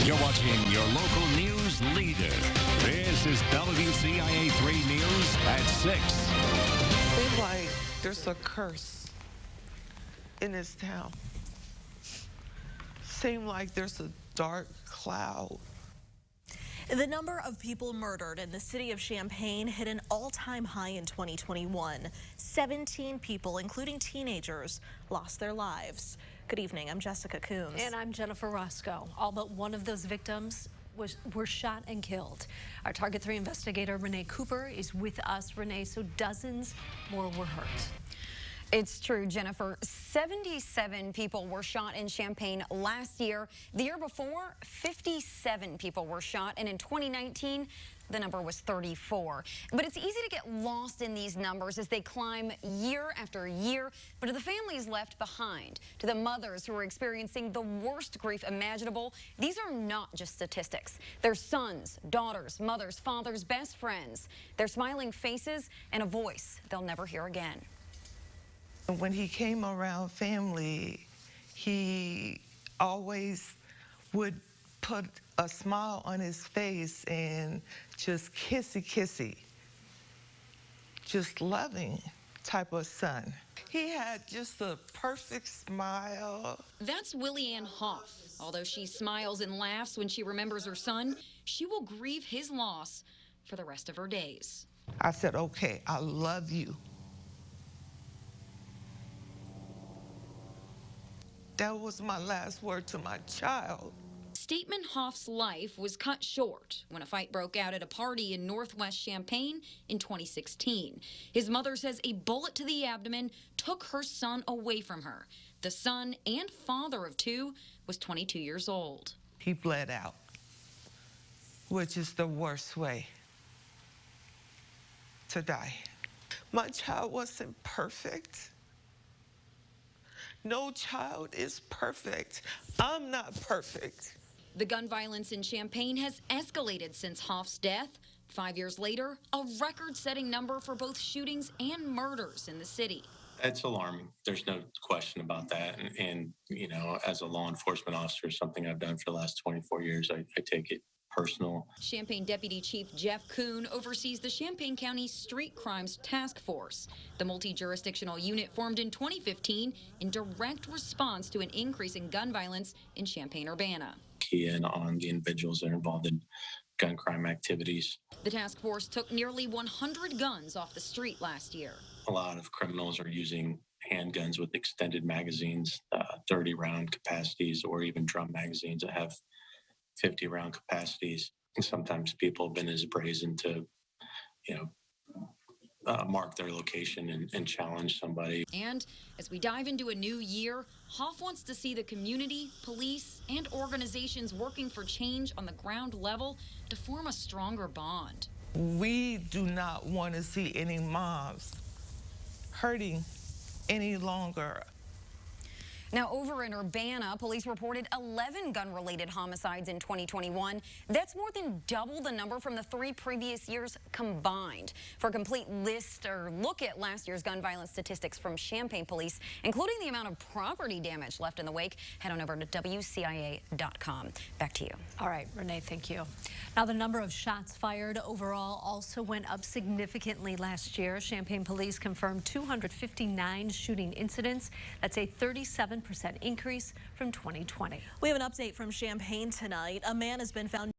You're watching your local news leader. This is WCIA 3 News at 6. Seems like there's a curse in this town. Seems like there's a dark cloud. The number of people murdered in the city of Champaign hit an all-time high in 2021. 17 people, including teenagers, lost their lives. Good evening, I'm Jessica Coons. And I'm Jennifer Roscoe. All but one of those victims were shot and killed. Our Target 3 investigator, Renee Cooper, is with us. Renee, so dozens more were hurt. It's true, Jennifer. 77 people were shot in Champaign last year. The year before, 57 people were shot, and in 2019, the number was 34. But it's easy to get lost in these numbers as they climb year after year. But to the families left behind, to the mothers who are experiencing the worst grief imaginable, these are not just statistics. They're sons, daughters, mothers, fathers, best friends. Their smiling faces and a voice they'll never hear again. When he came around family, he always would put a smile on his face and just kissy, just loving type of son. He had just a perfect smile. That's Willie Ann Hoff. Although she smiles and laughs when she remembers her son, she will grieve his loss for the rest of her days. I said, okay, I love you. That was my last word to my child. Statement Hoff's life was cut short when a fight broke out at a party in northwest Champaign in 2016. His mother says a bullet to the abdomen took her son away from her. The son and father of two was 22 years old. He bled out, which is the worst way to die. My child wasn't perfect. No child is perfect. I'm not perfect. The gun violence in Champaign has escalated since Hoff's death. 5 years later, a record-setting number for both shootings and murders in the city. It's alarming. There's no question about that. And you know, as a law enforcement officer, something I've done for the last 24 years, I take it personal. Champaign Deputy Chief Jeff Kuhn oversees the Champaign County Street Crimes Task Force. The multi-jurisdictional unit formed in 2015 in direct response to an increase in gun violence in Champaign-Urbana. Key in on the individuals that are involved in gun crime activities. The task force took nearly 100 guns off the street last year. A lot of criminals are using handguns with extended magazines, 30-round capacities, or even drum magazines that have 50-round capacities. And sometimes people have been as brazen to, mark their location and challenge somebody. And as we dive into a new year, Hoff wants to see the community, police, and organizations working for change on the ground level to form a stronger bond. We do not want to see any moms hurting any longer. Now, over in Urbana, police reported 11 gun-related homicides in 2021. That's more than double the number from the 3 previous years combined. For a complete list or look at last year's gun violence statistics from Champaign police, including the amount of property damage left in the wake, head on over to WCIA.com. Back to you. All right, Renee, thank you. Now, the number of shots fired overall also went up significantly last year. Champaign police confirmed 259 shooting incidents. That's a 37% increase from 2020. We have an update from Champaign tonight. A man has been found